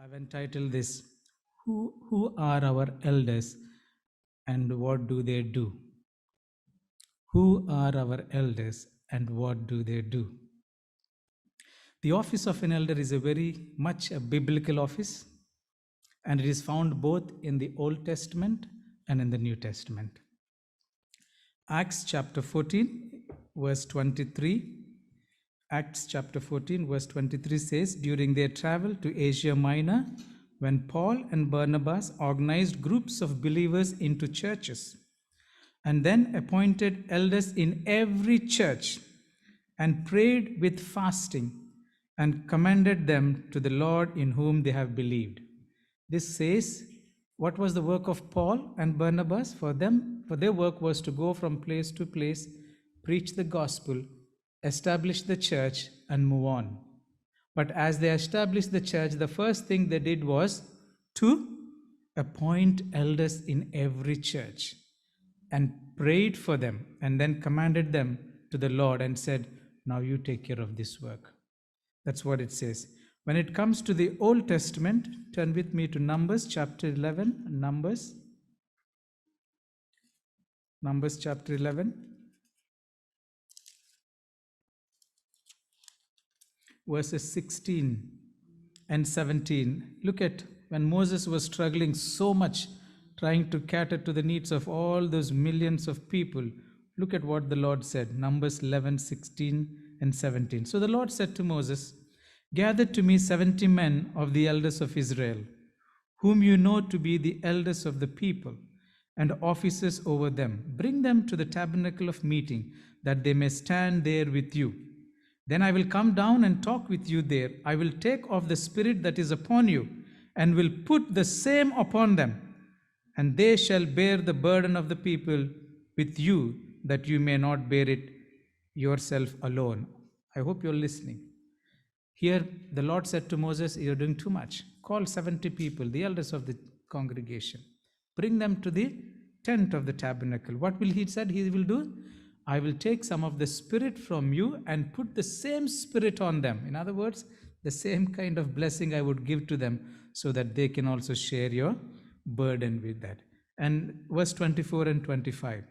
I've entitled this, Who are our elders and what do they do? Who are our elders and what do they do? The office of an elder is a very much a biblical office, and it is found both in the Old Testament and in the New Testament. Acts chapter 14, verse 23. Acts chapter 14, verse 23 says, During their travel to Asia Minor, when Paul and Barnabas organized groups of believers into churches, and then appointed elders in every church, and prayed with fasting, and commended them to the Lord in whom they have believed. This says, what was the work of Paul and Barnabas? For them, for their work was to go from place to place, preach the gospel, establish the church, and move on. But as they established the church, the first thing they did was to appoint elders in every church and prayed for them, and then commanded them to the Lord and said, Now you take care of this work. That's what it says. When it comes to the Old Testament, turn with me to Numbers chapter 11. Numbers chapter 11, verses 16 and 17. Look at when Moses was struggling so much, trying to cater to the needs of all those millions of people. Look at what the Lord said. Numbers 11, 16 and 17. So the Lord said to Moses, Gather to me 70 men of the elders of Israel, whom you know to be the elders of the people, and officers over them. Bring them to the tabernacle of meeting, that they may stand there with you. Then I will come down and talk with you there. I will take off the spirit that is upon you, and will put the same upon them, and they shall bear the burden of the people with you, that you may not bear it yourself alone. I hope you're listening. Here, the Lord said to Moses, You're doing too much. Call 70 people, the elders of the congregation. Bring them to the tent of the tabernacle. What will he said he will do? I will take some of the spirit from you and put the same spirit on them. In other words, the same kind of blessing I would give to them, so that they can also share your burden with that. And verse 24 and 25.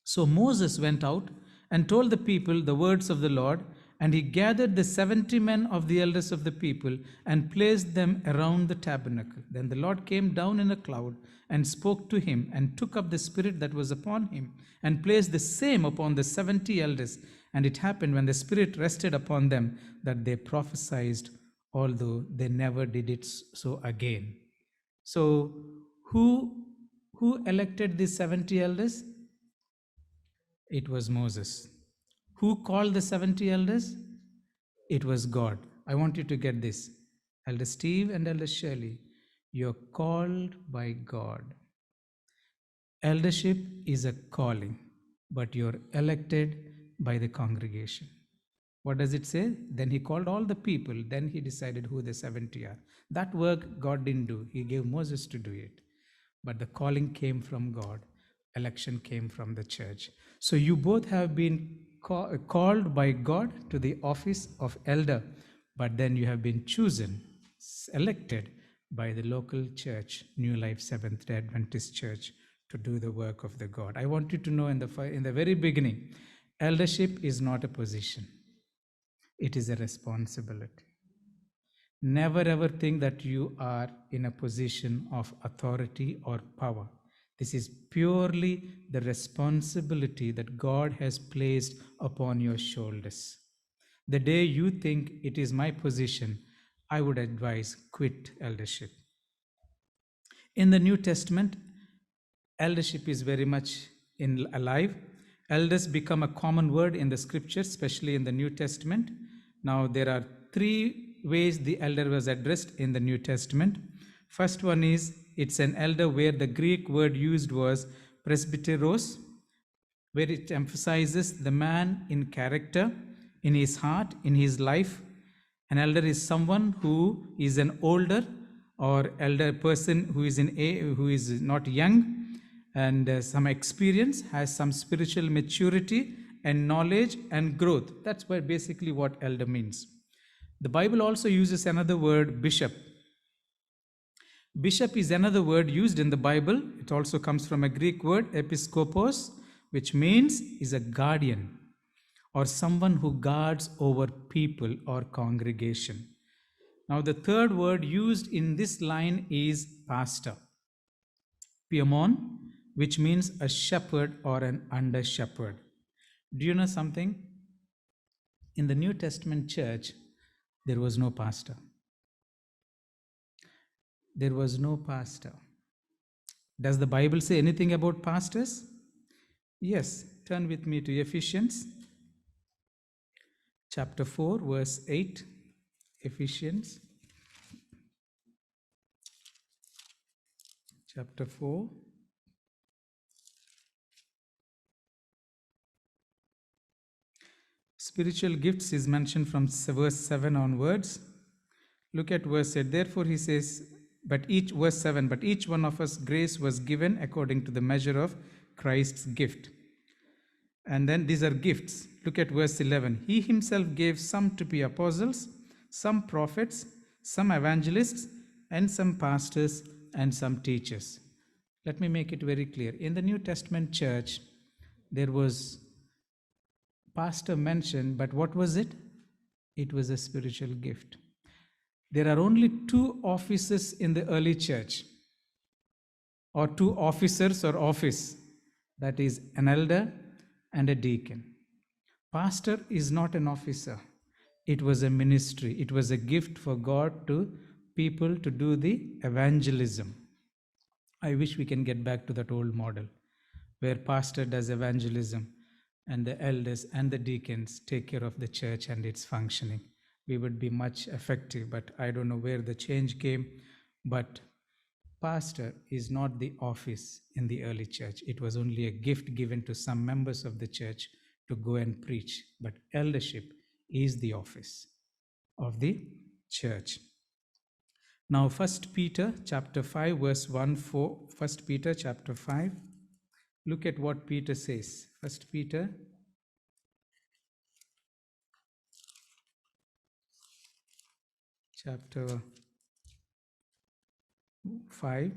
So Moses went out and told the people the words of the Lord, and he gathered the 70 men of the elders of the people and placed them around the tabernacle. Then the Lord came down in a cloud and spoke to him, and took up the spirit that was upon him and placed the same upon the 70 elders. And it happened, when the spirit rested upon them, that they prophesied, although they never did it so again. So who elected these 70 elders? It was Moses. Who called the 70 elders? It was God. I want you to get this. Elder Steve and Elder Shirley, you're called by God. Eldership is a calling, but you're elected by the congregation. What does it say? Then he called all the people. Then he decided who the 70 are. That work God didn't do. He gave Moses to do it. But the calling came from God. Election came from the church. So you both have been called by God to the office of elder, but then you have been chosen, elected by the local church, New Life Seventh-day Adventist Church, to do the work of the God. I want you to know in the very beginning, eldership is not a position. It is a responsibility. Never ever think that you are in a position of authority or power. This is purely the responsibility that God has placed upon your shoulders. The day you think it is my position, I would advise quit eldership. In the New Testament, eldership is very much alive. Elders become a common word in the scriptures, especially in the New Testament. Now, there are three ways the elder was addressed in the New Testament. First one is, it's an elder where the Greek word used was presbyteros, where it emphasizes the man in character, in his heart, in his life. An elder is someone who is an older or elder person who is not young, and some experience, has some spiritual maturity and knowledge and growth. That's basically what elder means. The Bible also uses another word, bishop. Bishop is another word used in the Bible. It also comes from a Greek word, episkopos, which means is a guardian or someone who guards over people or congregation. Now, the third word used in this line is pastor, piemon, which means a shepherd or an under shepherd. Do you know something? In the New Testament church, there was no pastor. There was no pastor. Does the Bible say anything about pastors? Yes. Turn with me to Ephesians chapter 4, verse 8. Ephesians chapter 4. Spiritual gifts is mentioned from verse 7 onwards. Look at verse 8. Therefore, he says, verse 7, but each one of us grace was given according to the measure of Christ's gift. And then these are gifts. Look at verse 11. He himself gave some to be apostles, some prophets, some evangelists, and some pastors, and some teachers. Let me make it very clear. In the New Testament church, there was pastor mentioned, but what was it? It was a spiritual gift. There are only two offices in the early church, or two officers or office, that is an elder and a deacon. Pastor is not an officer. It was a ministry. It was a gift for God to people to do the evangelism. I wish we can get back to that old model where pastor does evangelism and the elders and the deacons take care of the church and its functioning. We would be much effective, but I don't know where the change came. But pastor is not the office in the early church. It was only a gift given to some members of the church to go and preach. But eldership is the office of the church. Now, 1 Peter chapter 5, verse 1-4. 1 Peter chapter 5. Look at what Peter says. 1 Peter chapter 5,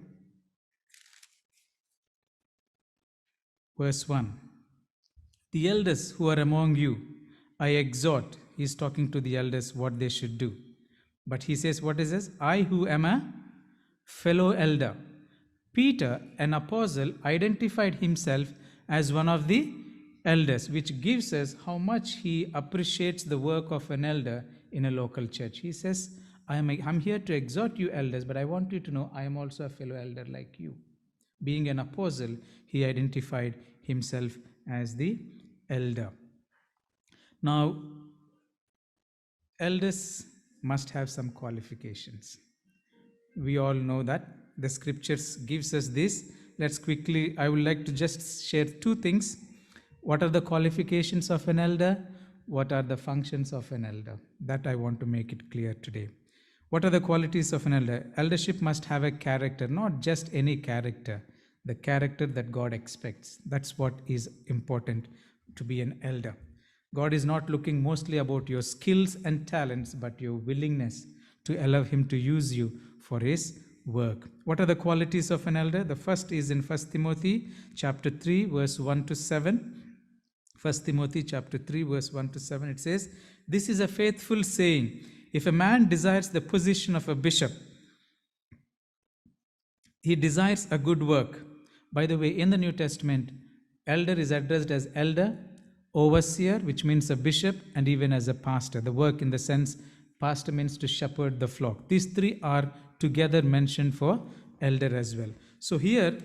verse 1. The elders who are among you, I exhort. He's talking to the elders what they should do. But he says, what is this? I who am a fellow elder. Peter, an apostle, identified himself as one of the elders, which gives us how much he appreciates the work of an elder in a local church. He says, I'm here to exhort you elders, but I want you to know I am also a fellow elder like you. Being an apostle, he identified himself as the elder. Now, elders must have some qualifications. We all know that. The scriptures gives us this. Let's quickly, I would like to just share two things. What are the qualifications of an elder? What are the functions of an elder? That I want to make it clear today. What are the qualities of an elder? Eldership must have a character, not just any character, the character that God expects. That's what is important to be an elder. God is not looking mostly about your skills and talents, but your willingness to allow Him to use you for His work. What are the qualities of an elder? The first is in 1 Timothy chapter 3, verse 1-7. 1 Timothy chapter 3, verse 1-7, it says, this is a faithful saying. If a man desires the position of a bishop, he desires a good work. By the way, in the New Testament, elder is addressed as elder, overseer, which means a bishop, and even as a pastor. The work in the sense, pastor means to shepherd the flock. These three are together mentioned for elder as well. So here,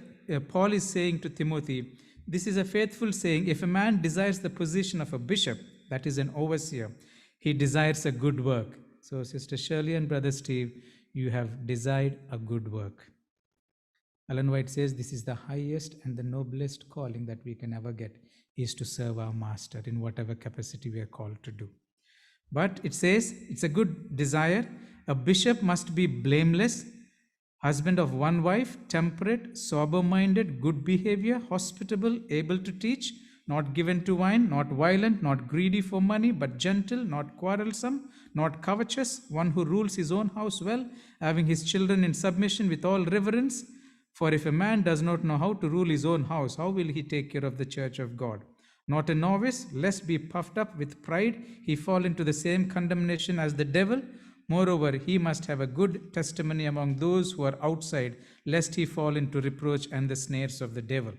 Paul is saying to Timothy, this is a faithful saying. If a man desires the position of a bishop, that is an overseer, he desires a good work. So Sister Shirley and Brother Steve, you have desired a good work. Ellen White says this is the highest and the noblest calling that we can ever get, is to serve our master in whatever capacity we are called to do. But it says it's a good desire. A bishop must be blameless, husband of one wife, temperate, sober-minded, good behavior, hospitable, able to teach, not given to wine, not violent, not greedy for money, but gentle, not quarrelsome, not covetous, one who rules his own house well, having his children in submission with all reverence. For if a man does not know how to rule his own house, how will he take care of the church of God? Not a novice, lest be puffed up with pride, he fall into the same condemnation as the devil. Moreover, he must have a good testimony among those who are outside, lest he fall into reproach and the snares of the devil.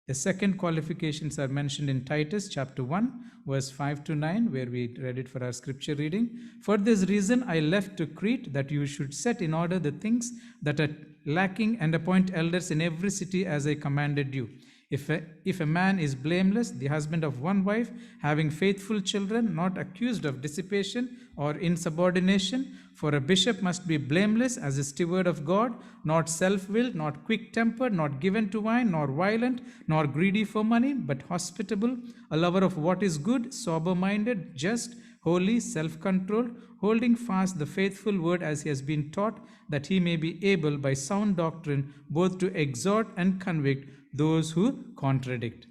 The second qualifications are mentioned in Titus chapter 1, verse 5 to 9, where we read it for our scripture reading. For this reason I left to Crete, that you should set in order the things that are lacking and appoint elders in every city as I commanded you. If a man is blameless, the husband of one wife, having faithful children, not accused of dissipation or insubordination, for a bishop must be blameless as a steward of God, not self-willed, not quick-tempered, not given to wine, nor violent, nor greedy for money, but hospitable, a lover of what is good, sober-minded, just, holy, self-controlled, holding fast the faithful word as he has been taught, that he may be able by sound doctrine both to exhort and convict those who contradict.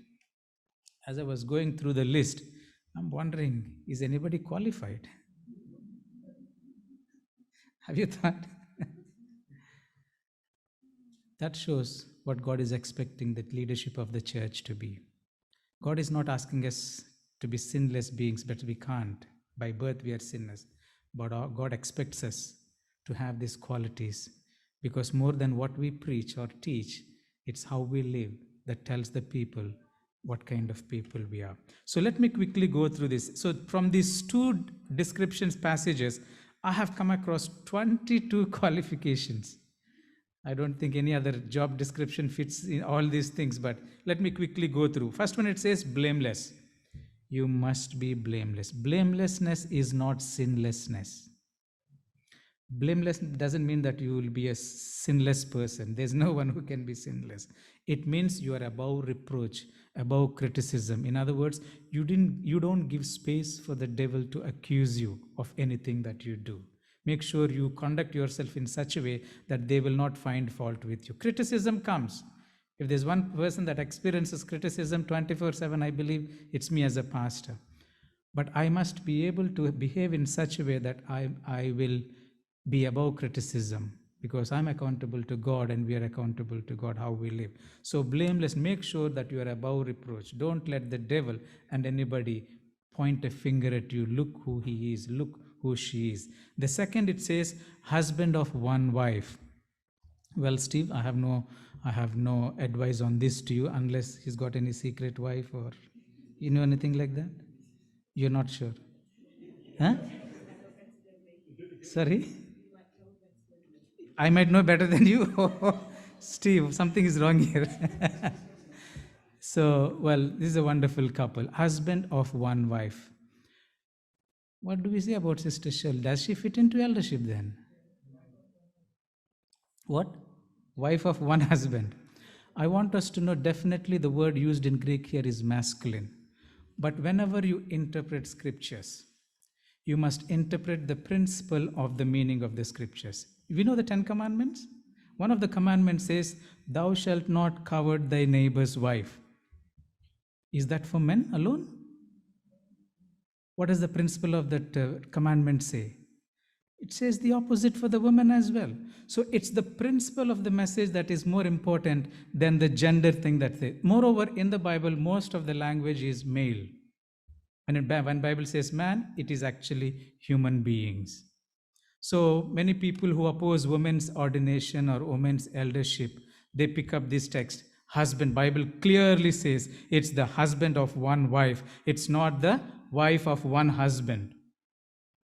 As I was going through the list, I'm wondering, is anybody qualified? Have you thought? That shows what God is expecting the leadership of the church to be. God is not asking us to be sinless beings, but we can't. By birth, we are sinners. But God expects us to have these qualities, because more than what we preach or teach, it's how we live that tells the people what kind of people we are. So let me quickly go through this. So from these two descriptions passages, I have come across 22 qualifications. I don't think any other job description fits in all these things, but let me quickly go through. First one, it says blameless. You must be blameless. Blamelessness is not sinlessness. Blameless doesn't mean that you will be a sinless person. There's no one who can be sinless. It means you are above reproach, above criticism. In other words, you don't give space for the devil to accuse you of anything that you do. Make sure you conduct yourself in such a way that they will not find fault with you. Criticism comes. If there's one person that experiences criticism 24/7, I believe it's me as a pastor. But I must be able to behave in such a way that I will be above criticism, because I'm accountable to God and we are accountable to God how we live. So blameless, make sure that you are above reproach. Don't let the devil and anybody point a finger at you. Look who he is, look who she is. The second, it says husband of one wife. Well, Steve, I have no advice on this to you, unless he's got any secret wife or you know anything like that. You're not sure? Huh? Sorry? I might know better than you. Steve, something is wrong here. So, well, this is a wonderful couple. Husband of one wife. What do we say about Sister Shell? Does she fit into eldership then? What? Wife of one husband. I want us to know definitely the word used in Greek here is masculine. But whenever you interpret scriptures, you must interpret the principle of the meaning of the scriptures. We know the 10 commandments. One of the commandments says, thou shalt not covet thy neighbor's wife. Is that for men alone? What does the principle of that commandment say? It says the opposite for the woman as well. So it's the principle of the message that is more important than the gender thing that they. Moreover, in the Bible, most of the language is male. And when Bible says man, it is actually human beings. So many people who oppose women's ordination or women's eldership, they pick up this text. Husband, Bible clearly says it's the husband of one wife. It's not the wife of one husband.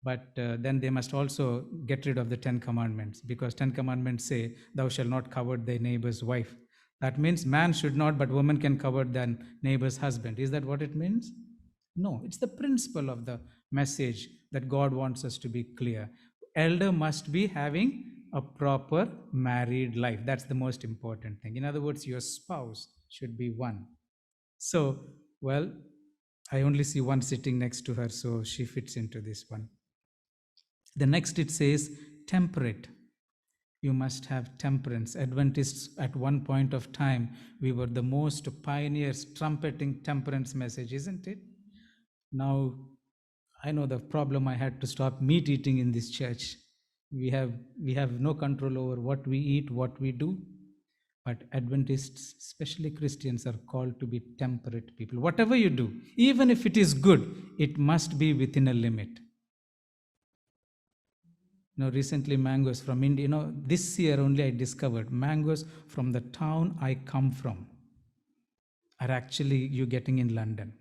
But then they must also get rid of the 10 commandments, because 10 commandments say, thou shalt not covet thy neighbor's wife. That means man should not, but woman can covet their neighbor's husband. Is that what it means? No, it's the principle of the message that God wants us to be clear. Elder must be having a proper married life. That's the most important thing. In other words, your spouse should be one. So, well, I only see one sitting next to her, so she fits into this one. The next, it says temperate. You must have temperance. Adventists, at one point of time, we were the most pioneers trumpeting temperance message, isn't it? Now, I know the problem. I had to stop meat eating in this church. We have no control over what we eat, what we do. But Adventists, especially Christians, are called to be temperate people. Whatever you do, even if it is good, it must be within a limit. Recently mangoes from India, this year only I discovered mangoes from the town I come from are actually you getting in London.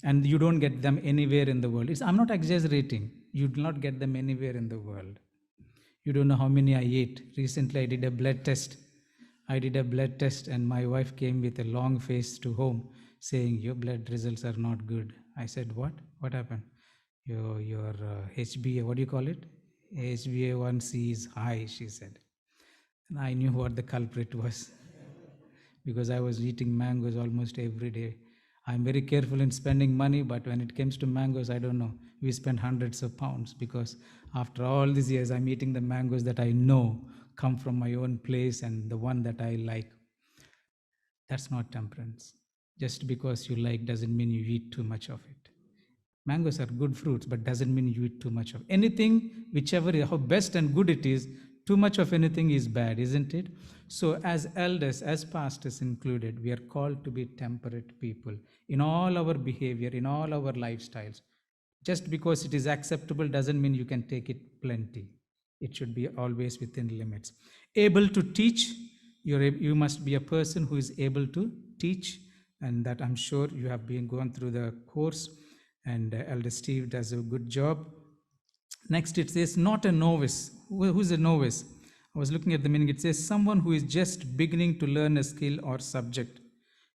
And you don't get them anywhere in the world. I'm not exaggerating. You do not get them anywhere in the world. You don't know how many I ate. Recently I did a blood test. And my wife came with a long face to home saying, your blood results are not good. I said, what? What happened? Your HbA, what do you call it? HbA1c is high, she said. And I knew what the culprit was because I was eating mangoes almost every day. I'm very careful in spending money, but when it comes to mangoes, I don't know. We spend hundreds of pounds because after all these years, I'm eating the mangoes that I know come from my own place and the one that I like. That's not temperance. Just because you like doesn't mean you eat too much of it. Mangoes are good fruits, but doesn't mean you eat too much of anything. Whichever, how best and good it is, too much of anything is bad, isn't it? So as elders, as pastors included, we are called to be temperate people in all our behavior, in all our lifestyles. Just because it is acceptable doesn't mean you can take it plenty. It should be always within limits. Able to teach, you must be a person who is able to teach, and that I'm sure you have been going through the course, and Elder Steve does a good job. Next, it says, not a novice. Who's a novice? I was looking at the meaning. It says, someone who is just beginning to learn a skill or subject.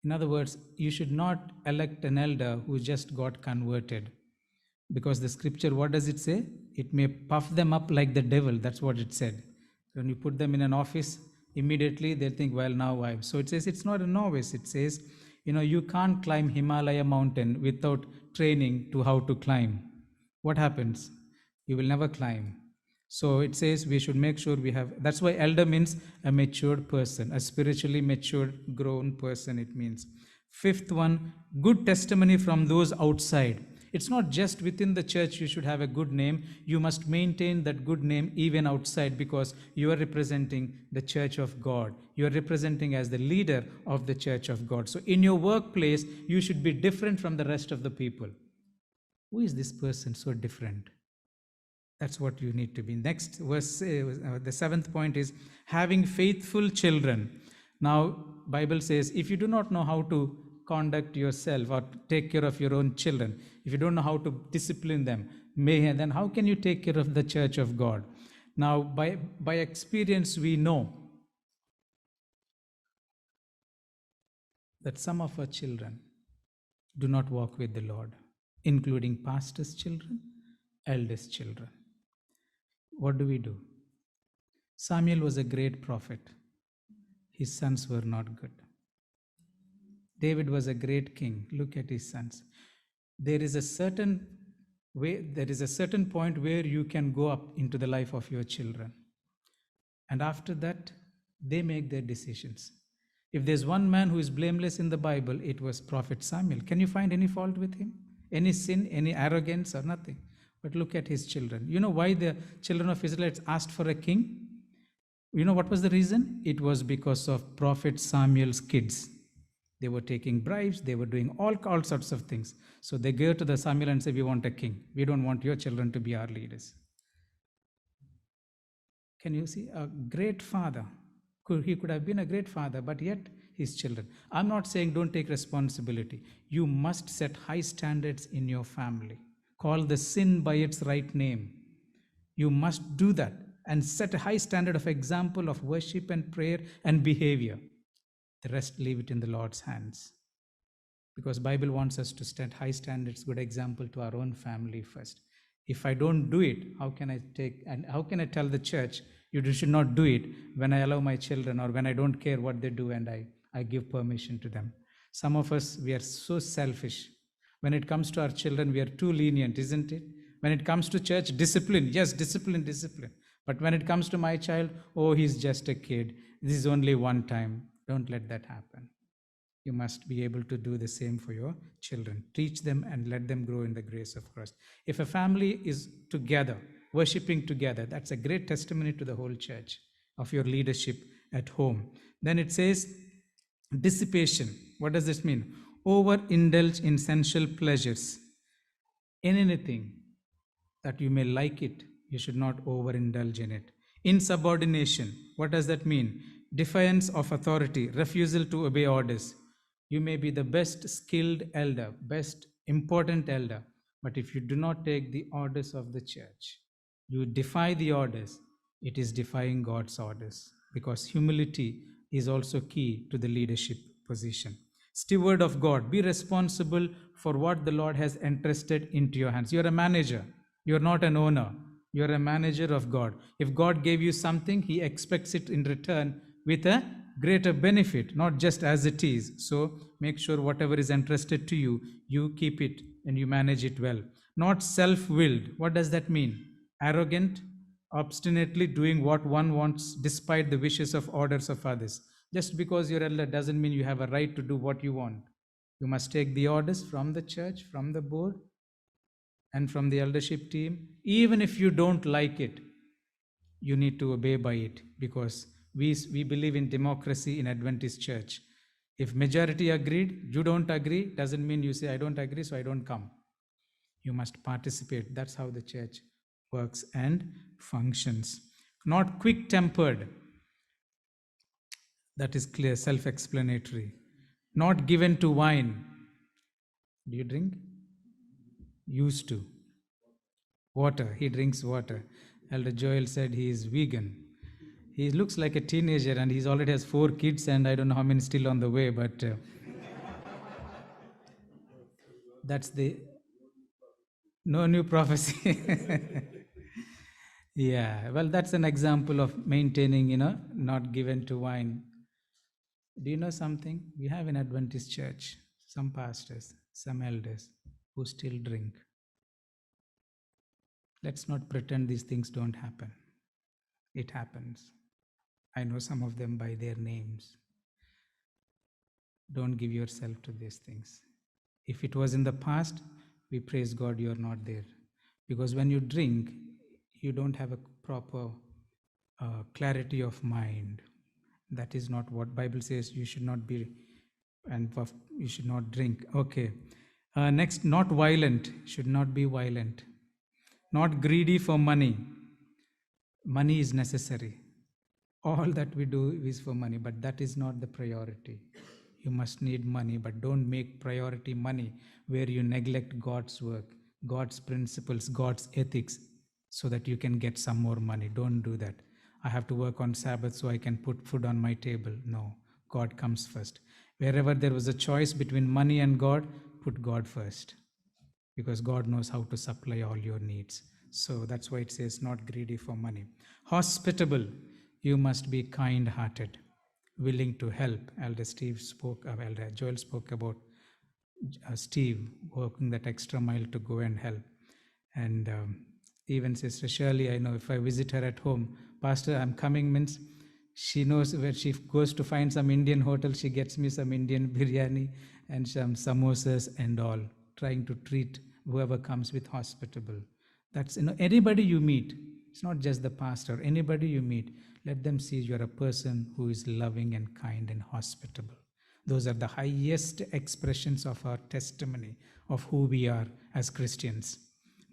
In other words, you should not elect an elder who just got converted. Because the scripture, what does it say? It may puff them up like the devil. That's what it said. When you put them in an office, immediately they think, well, now I'm. So it says it's not a novice. It says, you can't climb Himalaya mountain without training to how to climb. What happens? You will never climb. So it says we should make sure we have, that's why elder means a matured person, a spiritually matured, grown person, it means. Fifth one, good testimony from those outside. It's not just within the church you should have a good name. You must maintain that good name even outside because you are representing the church of God. You are representing as the leader of the church of God. So in your workplace, you should be different from the rest of the people. Who is this person so different? That's what you need to be. Next verse, the seventh point is having faithful children. Now, Bible says, if you do not know how to conduct yourself or take care of your own children, if you don't know how to discipline them, then how can you take care of the church of God? Now, by experience, we know that some of our children do not walk with the Lord, including pastors' children, elders' children. What do we do? Samuel was a great prophet. His sons were not good. David was a great king. Look at his sons. There is a certain point where you can go up into the life of your children. And after that, they make their decisions. If there's one man who is blameless in the Bible, it was Prophet Samuel. Can you find any fault with him? Any sin, any arrogance or nothing? But look at his children. You know why the children of Israelites asked for a king? You know what was the reason? It was because of Prophet Samuel's kids. They were taking bribes. They were doing all sorts of things. So they go to the Samuel and say, we want a king. We don't want your children to be our leaders. Can you see? A great father. He could have been a great father, but yet his children. I'm not saying don't take responsibility. You must set high standards in your family. Call the sin by its right name. You must do that and set a high standard of example of worship and prayer and behavior. The rest, leave it in the Lord's hands. Because Bible wants us to set high standards, good example to our own family first. If I don't do it, how can I tell the church, you should not do it when I allow my children or when I don't care what they do and I give permission to them. Some of us, we are so selfish. When it comes to our children, we are too lenient, isn't it? When it comes to church, discipline. Yes, discipline. But when it comes to my child, oh, he's just a kid. This is only one time. Don't let that happen. You must be able to do the same for your children. Teach them and let them grow in the grace of Christ. If a family is together, worshiping together, that's a great testimony to the whole church of your leadership at home. Then it says dissipation. What does this mean? Overindulge in sensual pleasures. In anything that you may like it, you should not overindulge in it. Insubordination. What does that mean? Defiance of authority, refusal to obey orders. You may be the best skilled elder, best important elder, but if you do not take the orders of the church, you defy the orders, it is defying God's orders, because humility is also key to the leadership position. Steward of God, be responsible for what the Lord has entrusted into your hands. You're a manager, you're not an owner, you're a manager of God. If God gave you something, He expects it in return with a greater benefit, not just as it is. So make sure whatever is entrusted to you, you keep it and you manage it well. Not self-willed. What does that mean? Arrogant, obstinately doing what one wants despite the wishes of orders of others. Just because you're elder doesn't mean you have a right to do what you want. You must take the orders from the church, from the board, and from the eldership team. Even if you don't like it, you need to obey by it, because we believe in democracy in Adventist Church. If majority agreed, you don't agree, doesn't mean you say, I don't agree, so I don't come. You must participate. That's how the church works and functions. Not quick-tempered. That is clear, self-explanatory. Not given to wine. Do you drink? Used to. Water. He drinks water. Elder Joel said he is vegan. He looks like a teenager and he already has 4 kids and I don't know how many still on the way, but that's the no new prophecy. Yeah, well, that's an example of maintaining, not given to wine. Do you know something? We have in Adventist Church some pastors, some elders who still drink. Let's not pretend these things don't happen. It happens. I know some of them by their names. Don't give yourself to these things. If it was in the past, we praise God you're not there. Because when you drink, you don't have a proper clarity of mind. That is not what Bible says. You should not be, and you should not drink. Okay. Next, not violent. Should not be violent. Not greedy for money. Money is necessary. All that we do is for money, but that is not the priority. You must need money, but don't make priority money where you neglect God's work, God's principles, God's ethics, so that you can get some more money. Don't do that. I have to work on Sabbath so I can put food on my table. No, God comes first. Wherever there was a choice between money and God, put God first, because God knows how to supply all your needs. So that's why it says not greedy for money. Hospitable. You must be kind-hearted, willing to help. Elder Joel spoke about Steve working that extra mile to go and help. And even Sister Shirley, I know if I visit her at home, Pastor, I'm coming means she knows where she goes to find some Indian hotel, she gets me some Indian biryani and some samosas and all, trying to treat whoever comes with hospitable. That's, anybody you meet, it's not just the pastor, anybody you meet, let them see you're a person who is loving and kind and hospitable. Those are the highest expressions of our testimony of who we are as Christians,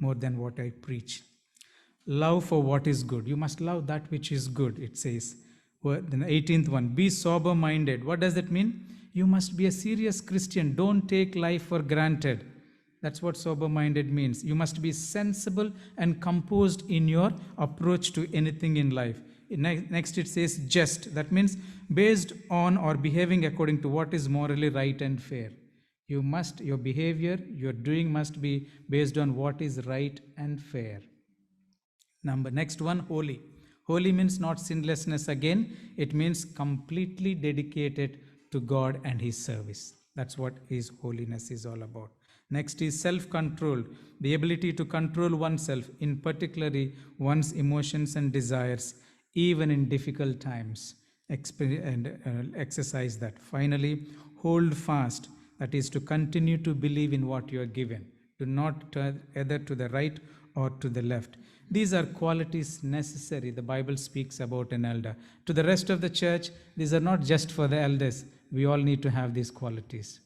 more than what I preach. Love for what is good. You must love that which is good, it says. The 18th one, be sober-minded. What does that mean? You must be a serious Christian. Don't take life for granted. That's what sober-minded means. You must be sensible and composed in your approach to anything in life. Next it says just. That means based on or behaving according to what is morally right and fair. Your behavior, your doing must be based on what is right and fair. Next one, holy. Holy means not sinlessness again. It means completely dedicated to God and His service. That's what His holiness is all about. Next is self-control, the ability to control oneself, in particularly one's emotions and desires, even in difficult times. Exercise that. Finally, hold fast, that is to continue to believe in what you are given. Do not turn either to the right or to the left. These are qualities necessary the Bible speaks about an elder. To the rest of the church, these are not just for the elders. We all need to have these qualities.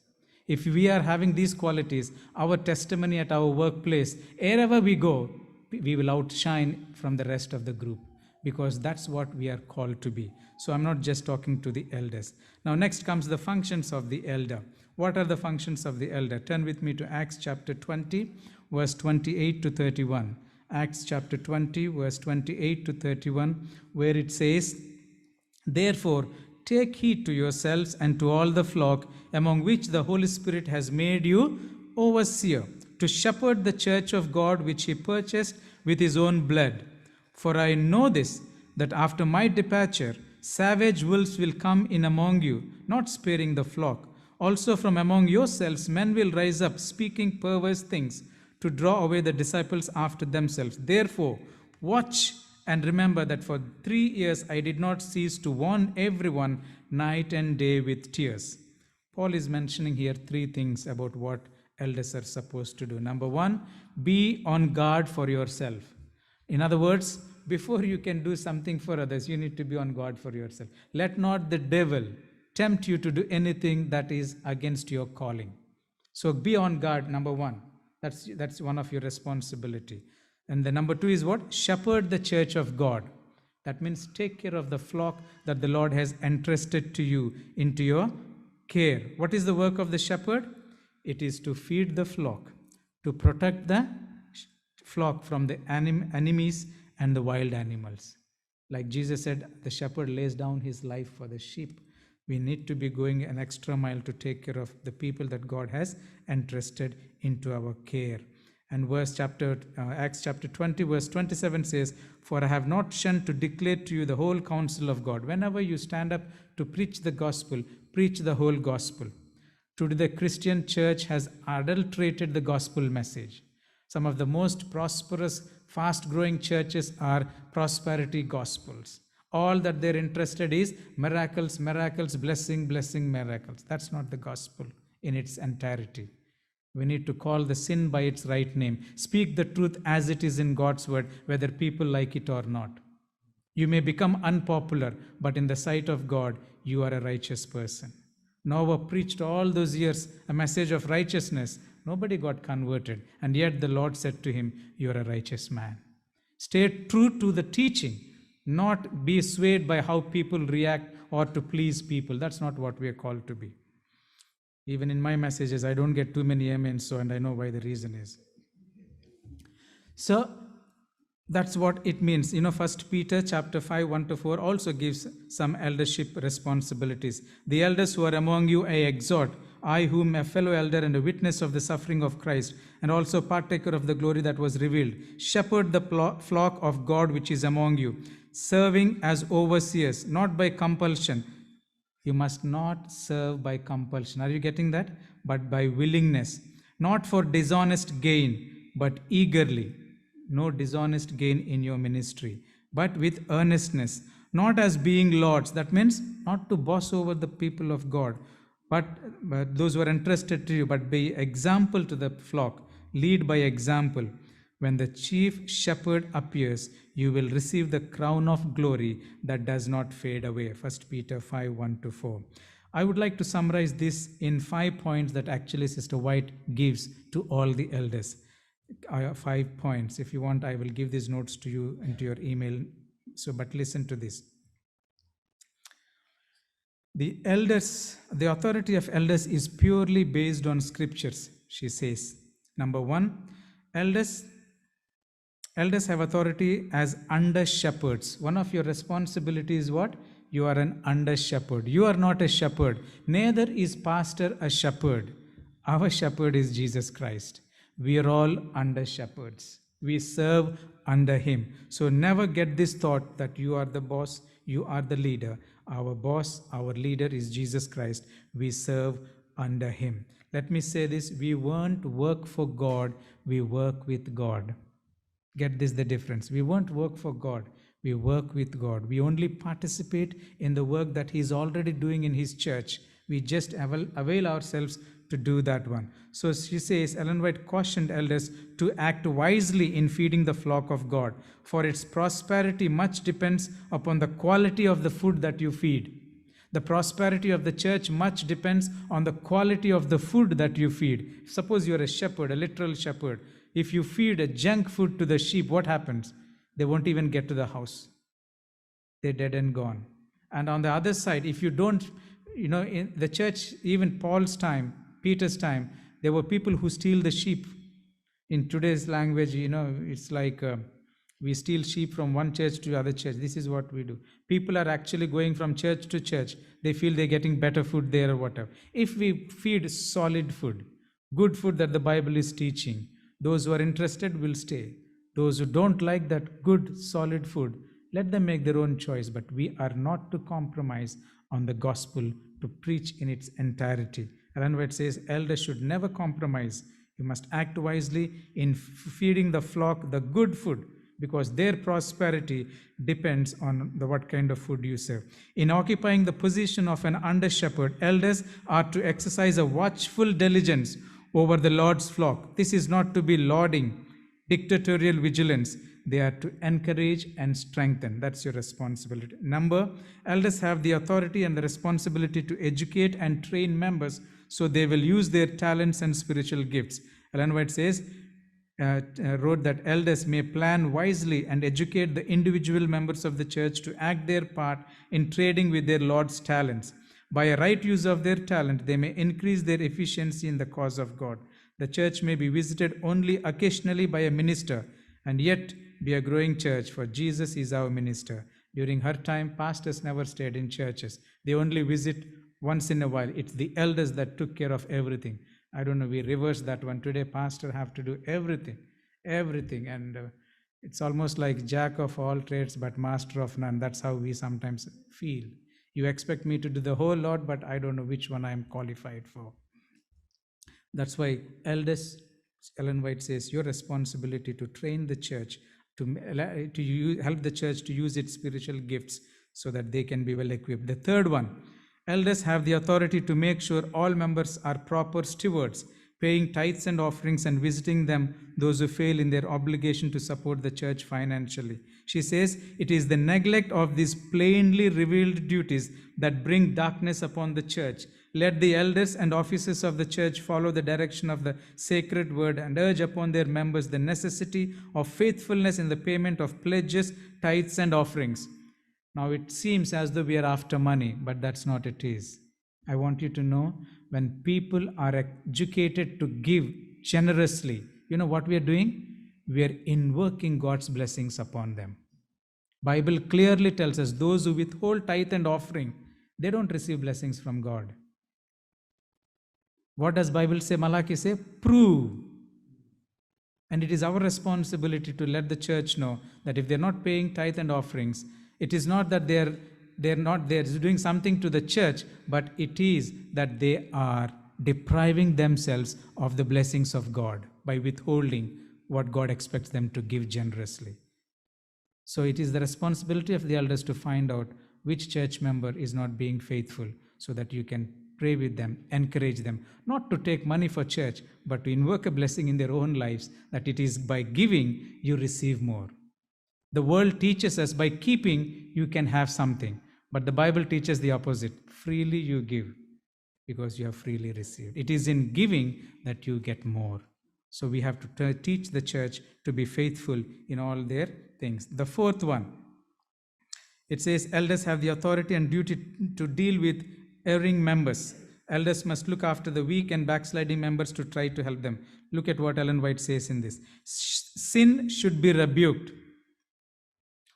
If we are having these qualities, our testimony at our workplace, wherever we go, we will outshine from the rest of the group, because that's what we are called to be. So I'm not just talking to the elders. Now next comes the functions of the elder. What are the functions of the elder? Turn with me to Acts chapter 20, verse 28 to 31. Acts chapter 20, verse 28 to 31, where it says, "Therefore, take heed to yourselves and to all the flock among which the Holy Spirit has made you overseer, to shepherd the church of God which he purchased with his own blood. For I know this, that after my departure, savage wolves will come in among you, not sparing the flock. Also from among yourselves men will rise up, speaking perverse things, to draw away the disciples after themselves. Therefore, watch and remember that for 3 years I did not cease to warn everyone night and day with tears." Paul is mentioning here 3 things about what elders are supposed to do. Number 1, be on guard for yourself. In other words, before you can do something for others, you need to be on guard for yourself. Let not the devil tempt you to do anything that is against your calling. So be on guard, number 1. That's one of your responsibility. And the number 2 is what? Shepherd the church of God. That means take care of the flock that the Lord has entrusted to you into your care. What is the work of the shepherd? It is to feed the flock, to protect the flock from the enemies and the wild animals. Like Jesus said, the shepherd lays down his life for the sheep. We need to be going an extra mile to take care of the people that God has entrusted into our care. And Acts chapter 20, verse 27 says, "For I have not shunned to declare to you the whole counsel of God." Whenever you stand up to preach the gospel, preach the whole gospel. Today, the Christian church has adulterated the gospel message. Some of the most prosperous, fast-growing churches are prosperity gospels. All that they're interested is miracles, miracles, blessing, blessing, miracles. That's not the gospel in its entirety. We need to call the sin by its right name. Speak the truth as it is in God's word, whether people like it or not. You may become unpopular, but in the sight of God, you are a righteous person. Noah preached all those years a message of righteousness. Nobody got converted, and yet the Lord said to him, "You are a righteous man." Stay true to the teaching, not be swayed by how people react or to please people. That's not what we are called to be. Even in my messages, I don't get too many amens, and I know why the reason is. So that's what it means. 1 Peter chapter 5, 1-4 also gives some eldership responsibilities. "The elders who are among you I exhort, I whom a fellow elder and a witness of the suffering of Christ, and also partaker of the glory that was revealed, shepherd the flock of God which is among you, serving as overseers, not by compulsion." You must not serve by compulsion. Are you getting that? But by willingness. "Not for dishonest gain, but eagerly." No dishonest gain in your ministry, but with earnestness. "Not as being lords." That means not to boss over the people of God, but those who are entrusted to you, but be example to the flock. Lead by example. "When the chief shepherd appears, you will receive the crown of glory that does not fade away." 1 Peter 5, 1-4. I would like to summarize this in 5 points that actually Sister White gives to all the elders. 5 points. If you want, I will give these notes to you into your email. But listen to this. The authority of elders is purely based on scriptures, she says. Number 1, elders have authority as under shepherds. One of your responsibilities is what? You are an under shepherd. You are not a shepherd. Neither is pastor a shepherd. Our shepherd is Jesus Christ. We are all under shepherds. We serve under him. So never get this thought that you are the boss, you are the leader. Our boss, our leader is Jesus Christ. We serve under him. Let me say this, we won't work for God, we work with God. Get this, the difference. We won't work for God, we work with God. We only participate in the work that He is already doing in His church. We just avail ourselves to do that one. So she says, Ellen White cautioned elders to act wisely in feeding the flock of God. For its prosperity much depends upon the quality of the food that you feed. The prosperity of the church much depends on the quality of the food that you feed. Suppose you're a shepherd, a literal shepherd. If you feed a junk food to the sheep, what happens? They won't even get to the house. They're dead and gone. And on the other side, if you don't, in the church, even Paul's time, Peter's time, there were people who steal the sheep. In today's language, it's like we steal sheep from one church to other church. This is what we do. People are actually going from church to church. They feel they're getting better food there or whatever. If we feed solid food, good food that the Bible is teaching, those who are interested will stay. Those who don't like that good, solid food, let them make their own choice. But we are not to compromise on the gospel to preach in its entirety. Ellen White says, elders should never compromise. You must act wisely in feeding the flock the good food, because their prosperity depends on what kind of food you serve. In occupying the position of an under-shepherd, elders are to exercise a watchful diligence over the Lord's flock. This is not to be lauding, dictatorial vigilance. They are to encourage and strengthen. That's your responsibility. Elders have the authority and the responsibility to educate and train members so they will use their talents and spiritual gifts. Ellen White says, wrote that elders may plan wisely and educate the individual members of the church to act their part in trading with their Lord's talents. By a right use of their talent, they may increase their efficiency in the cause of God. The church may be visited only occasionally by a minister and yet be a growing church, for Jesus is our minister. During her time, pastors never stayed in churches. They only visit once in a while. It's the elders that took care of everything. I don't know, we reverse that one. Today, pastors have to do everything. And it's almost like jack of all trades, but master of none. That's how we sometimes feel. You expect me to do the whole lot, but I don't know which one I am qualified for. That's why elders, Ellen White says, your responsibility to train the church, to help the church to use its spiritual gifts so that they can be well equipped. The third one, elders have the authority to make sure all members are proper stewards, paying tithes and offerings and visiting them, those who fail in their obligation to support the church financially. She says, it is the neglect of these plainly revealed duties that bring darkness upon the church. Let the elders and officers of the church follow the direction of the sacred word and urge upon their members the necessity of faithfulness in the payment of pledges, tithes, and offerings. Now it seems as though we are after money, but that's not it is. I want you to know, when people are educated to give generously, you know what we are doing? We are invoking God's blessings upon them. Bible clearly tells us those who withhold tithe and offering, they don't receive blessings from God. What does Bible say? Malachi say, prove. And it is our responsibility to let the church know that if they're not paying tithe and offerings, it is not that they're doing something to the church, but it is that they are depriving themselves of the blessings of God by withholding what God expects them to give generously. So it is the responsibility of the elders to find out which church member is not being faithful, so that you can pray with them, encourage them, not to take money for church, but to invoke a blessing in their own lives, that it is by giving you receive more. The world teaches us by keeping you can have something, but the Bible teaches the opposite. Freely you give because you have freely received. It is in giving that you get more. So we have to teach the church to be faithful in all their things. The fourth one, it says elders have the authority and duty to deal with erring members. Elders must look after the weak and backsliding members to try to help them. Look at what Ellen White says in this. Sin should be rebuked.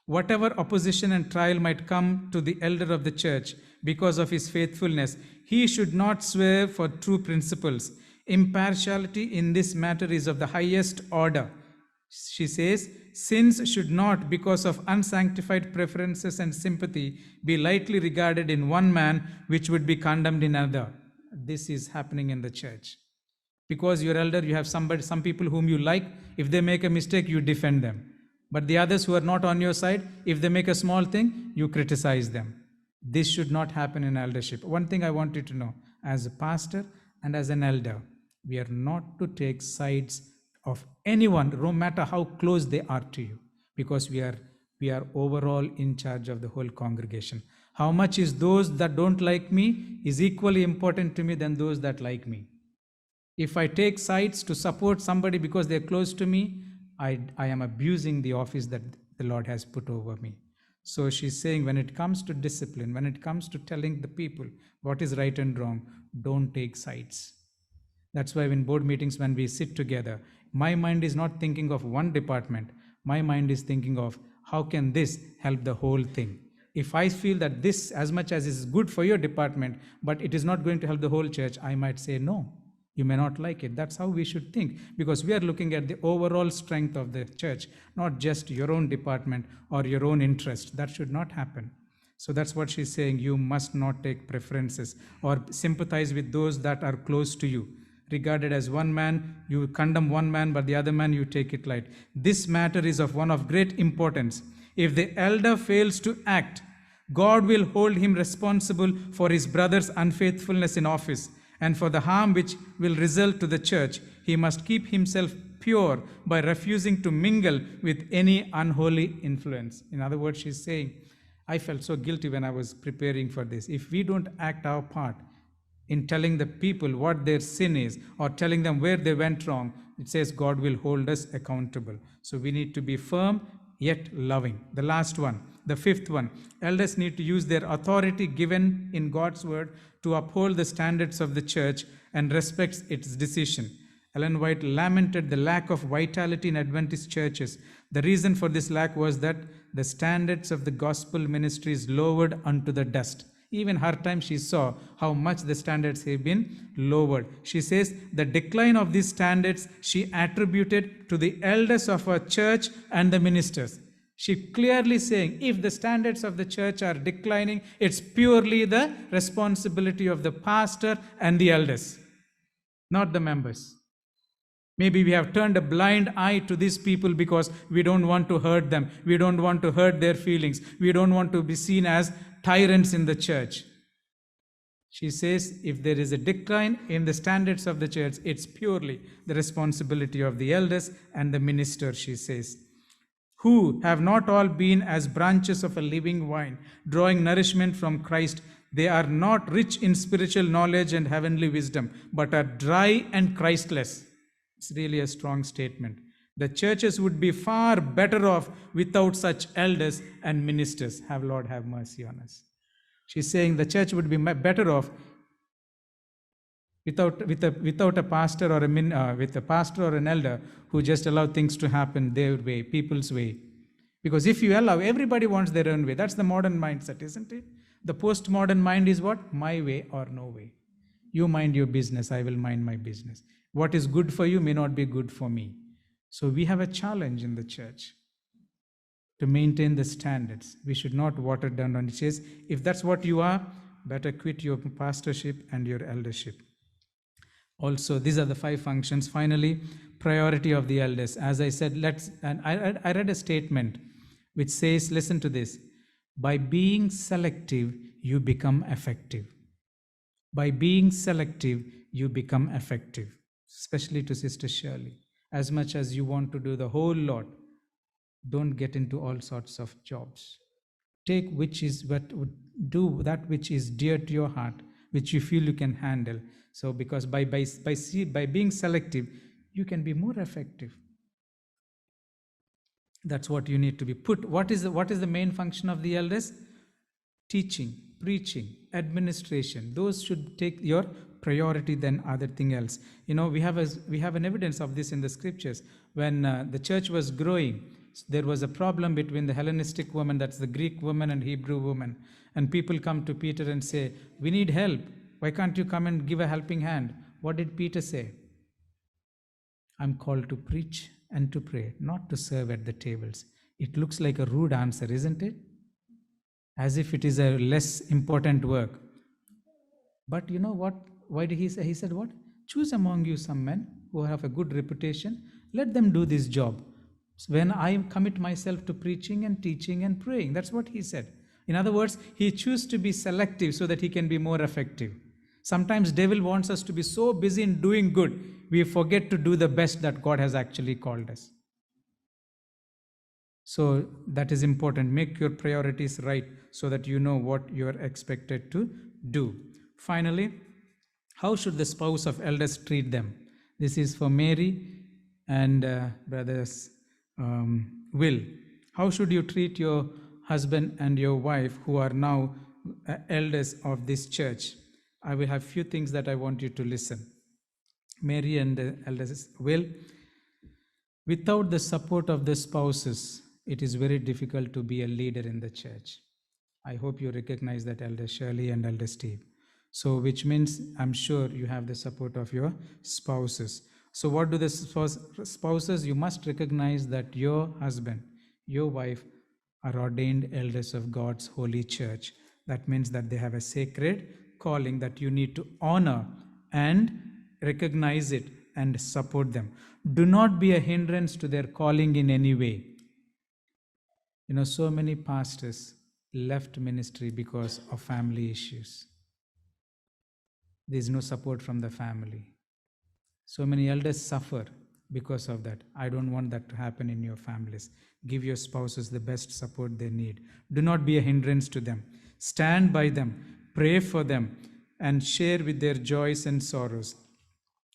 Whatever opposition and trial might come to the elder of the church because of his faithfulness, he should not swear for true principles. Impartiality in this matter is of the highest order. She says, sins should not, because of unsanctified preferences and sympathy, be lightly regarded in one man which would be condemned in another. this is happening in the church. Because you're elder, you have some people whom you like. If they make a mistake, you defend them. But the others who are not on your side, if they make a small thing, you criticize them. This should not happen in eldership. One thing I want you to know, as a pastor and as an elder, we are not to take sides of anyone, no matter how close they are to you, because we are overall in charge of the whole congregation. How much is those that don't like me is equally important to me than those that like me. If I take sides to support somebody because they're close to me, I am abusing the office that the Lord has put over me. So she's saying, when it comes to discipline, when it comes to telling the people what is right and wrong, don't take sides. That's why in board meetings, when we sit together, my mind is not thinking of one department. My mind is thinking of how can this help the whole thing. If I feel that this, as much as is good for your department, but it is not going to help the whole church, I might say no. You may not like it. That's how we should think, because we are looking at the overall strength of the church, not just your own department or your own interest. That should not happen. So that's what she's saying. You must not take preferences or sympathize with those that are close to you. Regarded as one man, you condemn one man, but the other man you take it light. This matter is of one of great importance. If the elder fails to act, God will hold him responsible for his brother's unfaithfulness in office and for the harm which will result to the church. He must keep himself pure by refusing to mingle with any unholy influence. In other words, she's saying, I felt so guilty when I was preparing for this. If we don't act our part in telling the people what their sin is or telling them where they went wrong, it says God will hold us accountable. So we need to be firm yet loving. The last one, the fifth one, elders need to use their authority given in God's word to uphold the standards of the church and respects its decision. Ellen White lamented the lack of vitality in Adventist churches. The reason for this lack was that the standards of the gospel ministry is lowered unto the dust. Even her time she saw how much the standards have been lowered. She says the decline of these standards she attributed to the elders of her church and the ministers. She clearly saying, if the standards of the church are declining, it's purely the responsibility of the pastor and the elders, not the members. Maybe we have turned a blind eye to these people because we don't want to hurt them. We don't want to hurt their feelings. We don't want to be seen as tyrants in the church. She says, if there is a decline in the standards of the church, it's purely the responsibility of the elders and the minister, she says, who have not all been as branches of a living vine, drawing nourishment from Christ. They are not rich in spiritual knowledge and heavenly wisdom, but are dry and Christless. It's really a strong statement. The churches would be far better off without such elders and ministers. Have Lord have mercy on us. She's saying the church would be better off without a pastor or with a pastor or an elder who just allow things to happen their way, people's way. Because if you allow, everybody wants their own way. That's the modern mindset, isn't it? The postmodern mind is what? My way or no way. You mind your business, I will mind my business. What is good for you may not be good for me. So we have a challenge in the church to maintain the standards. We should not water down. And it says, if that's what you are, better quit your pastorship and your eldership. Also, these are the 5 functions. Finally, priority of the elders. As I said, I read a statement which says, listen to this, by being selective, you become effective. By being selective, you become effective. Especially to Sister Shirley. As much as you want to do the whole lot, don't get into all sorts of jobs. Take do that which is dear to your heart, which you feel you can handle. So because by being selective, you can be more effective. That's what you need to be put. What is the main function of the elders? Teaching, preaching, administration. Those should take your priority than other thing else. You know, we have an evidence of this in the scriptures. When the church was growing, there was a problem between the Hellenistic woman, that's the Greek woman, and Hebrew woman. And people come to Peter and say, we need help. Why can't you come and give a helping hand? What did Peter say? I'm called to preach and to pray, not to serve at the tables. It looks like a rude answer, isn't it? As if it is a less important work. But you know what? Why did he say? He said, what? Choose among you some men who have a good reputation. Let them do this job. When I commit myself to preaching and teaching and praying. That's what he said. In other words, he chose to be selective so that he can be more effective. Sometimes devil wants us to be so busy in doing good, we forget to do the best that God has actually called us. So that is important. Make your priorities right so that you know what you are expected to do. Finally, how should the spouse of elders treat them? This is for Mary and brothers Will. How should you treat your husband and your wife who are now elders of this church? I will have few things that I want you to listen. Mary and elders Will. Without the support of the spouses, it is very difficult to be a leader in the church. I hope you recognize that, Elder Shirley and Elder Steve. So, which means I'm sure you have the support of your spouses. So, what do the spouses? You must recognize that your husband, your wife are ordained elders of God's holy church. That means that they have a sacred calling that you need to honor and recognize it and support them. Do not be a hindrance to their calling in any way. You know, so many pastors left ministry because of family issues. There is no support from the family. So many elders suffer because of that. I don't want that to happen in your families. Give your spouses the best support they need. Do not be a hindrance to them. Stand by them, pray for them, and share with their joys and sorrows.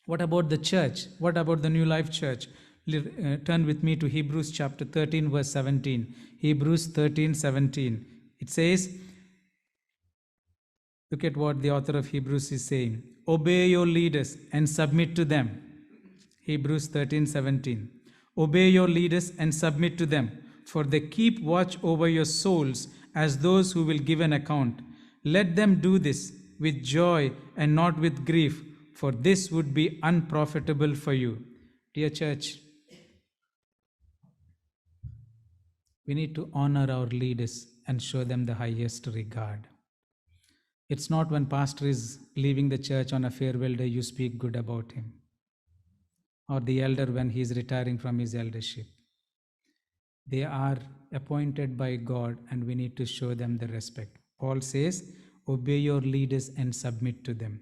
What about the church? What about the New Life Church? Turn with me to Hebrews chapter 13, verse 17. Hebrews 13, 17. It says, look at what the author of Hebrews is saying. Obey your leaders and submit to them. Hebrews 13, 17. Obey your leaders and submit to them, for they keep watch over your souls as those who will give an account. Let them do this with joy and not with grief, for this would be unprofitable for you. Dear church, we need to honor our leaders and show them the highest regard. It's not when pastor is leaving the church on a farewell day, you speak good about him. Or the elder when he is retiring from his eldership. They are appointed by God and we need to show them the respect. Paul says, obey your leaders and submit to them,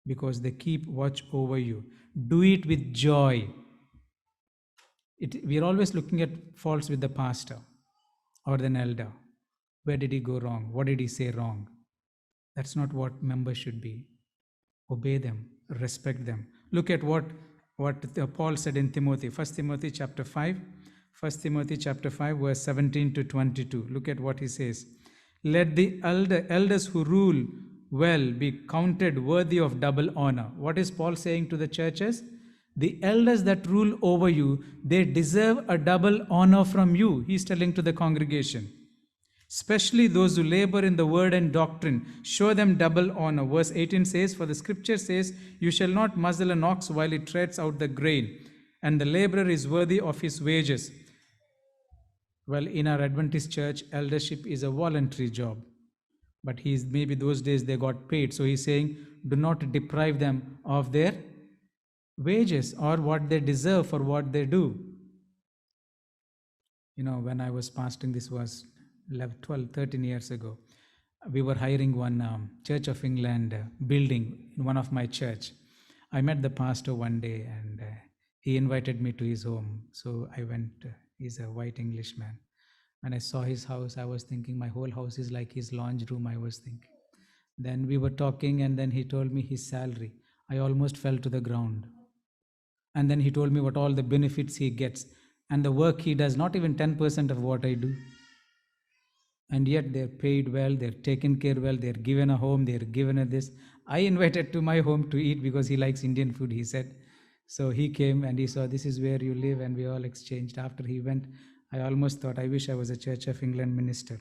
because they keep watch over you. Do it with joy. We are always looking at faults with the pastor or the elder. Where did he go wrong? What did he say wrong? That's not what members should be. Obey them, respect them. Look at what Paul said in Timothy, 1 Timothy chapter 5, verse 17 to 22. Look at what he says. Let the elders who rule well be counted worthy of double honor. What is Paul saying to the churches? The elders that rule over you, they deserve a double honor from you. He's telling to the congregation. Especially those who labor in the word and doctrine, show them double honor. Verse 18 says, for the scripture says, you shall not muzzle an ox while it treads out the grain, and the laborer is worthy of his wages. Well, in our Adventist church, eldership is a voluntary job. But maybe those days they got paid. So he's saying, do not deprive them of their wages or what they deserve for what they do. You know, when I was pastoring, this was 13 years ago, we were hiring one Church of England building in one of my church. I met the pastor one day and he invited me to his home. So I went, he's a white Englishman. When I saw his house, I was thinking my whole house is like his lounge room, I was thinking. Then we were talking and then he told me his salary. I almost fell to the ground. And then he told me what all the benefits he gets and the work he does, not even 10% of what I do. And yet they're paid well, they're taken care well, they're given a home, they're given a this. I invited to my home to eat because he likes Indian food, he said. So he came and he saw, this is where you live, and we all exchanged. After he went, I almost thought, I wish I was a Church of England minister.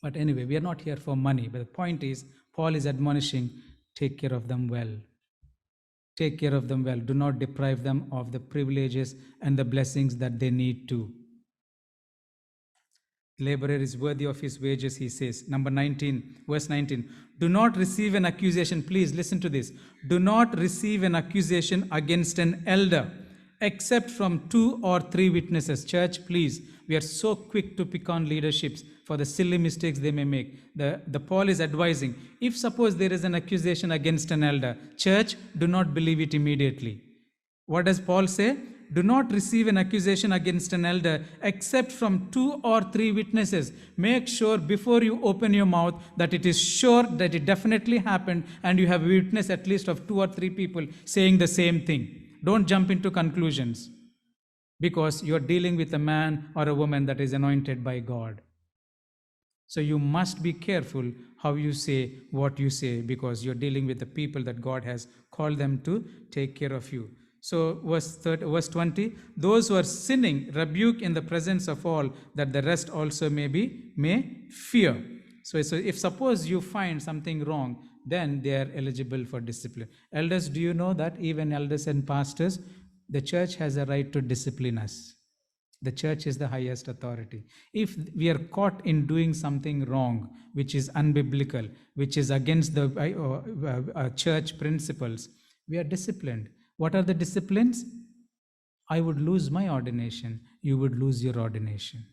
But anyway, we are not here for money. But the point is, Paul is admonishing, take care of them well. Take care of them well. Do not deprive them of the privileges and the blessings that they need to. Laborer is worthy of his wages, he says. Number 19, verse 19. Do not receive an accusation. Please listen to this. Do not receive an accusation against an elder except from 2 or 3 witnesses. Church, please. We are so quick to pick on leaderships for the silly mistakes they may make. The Paul is advising, if suppose there is an accusation against an elder, church, do not believe it immediately. What does Paul say? Do not receive an accusation against an elder except from 2 or 3 witnesses. Make sure before you open your mouth that it is sure that it definitely happened and you have a witness at least of 2 or 3 people saying the same thing. Don't jump into conclusions because you are dealing with a man or a woman that is anointed by God. So you must be careful how you say what you say because you're dealing with the people that God has called them to take care of you. So verse 20, those who are sinning rebuke in the presence of all, that the rest also may fear. So if suppose you find something wrong, then they are eligible for discipline. Elders, do you know that even elders and pastors, the church has a right to discipline us? The church is the highest authority. If we are caught in doing something wrong, which is unbiblical, which is against the church principles, we are disciplined. What are the disciplines? I would lose my ordination, you would lose your ordination.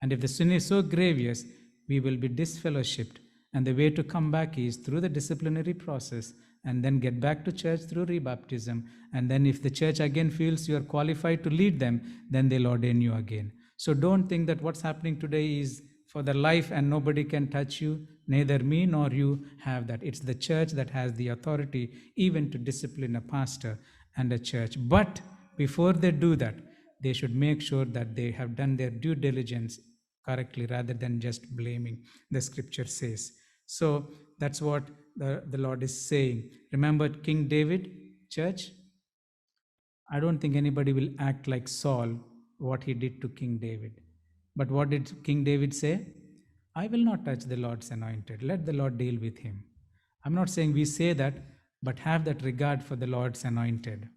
And if the sin is so grievous, we will be disfellowshipped. And the way to come back is through the disciplinary process and then get back to church through rebaptism. And then if the church again feels you are qualified to lead them, then they'll ordain you again. So don't think that what's happening today is for the life and nobody can touch you. Neither me nor you have that. It's the church that has the authority even to discipline a pastor and a church. But before they do that, they should make sure that they have done their due diligence correctly rather than just blaming, the scripture says. So that's what the Lord is saying. Remember King David, church? I don't think anybody will act like Saul, what he did to King David. But what did King David say? I will not touch the Lord's anointed. Let the Lord deal with him. I'm not saying we say that, but have that regard for the Lord's anointed,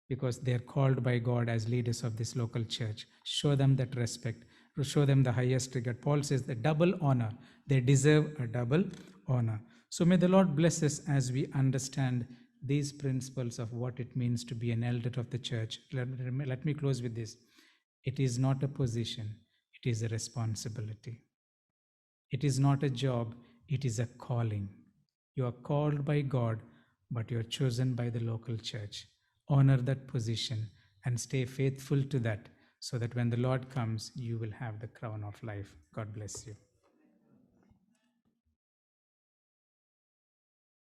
because they're called by God as leaders of this local church. Show them that respect. Show them the highest regard. Paul says the double honor. They deserve a double honor. So may the Lord bless us as we understand these principles of what it means to be an elder of the church. Let me close with this. It is not a position. It is a responsibility. It is not a job. It is a calling. You are called by God, but you are chosen by the local church. Honor that position and stay faithful to that, so that when the Lord comes, you will have the crown of life. God bless you.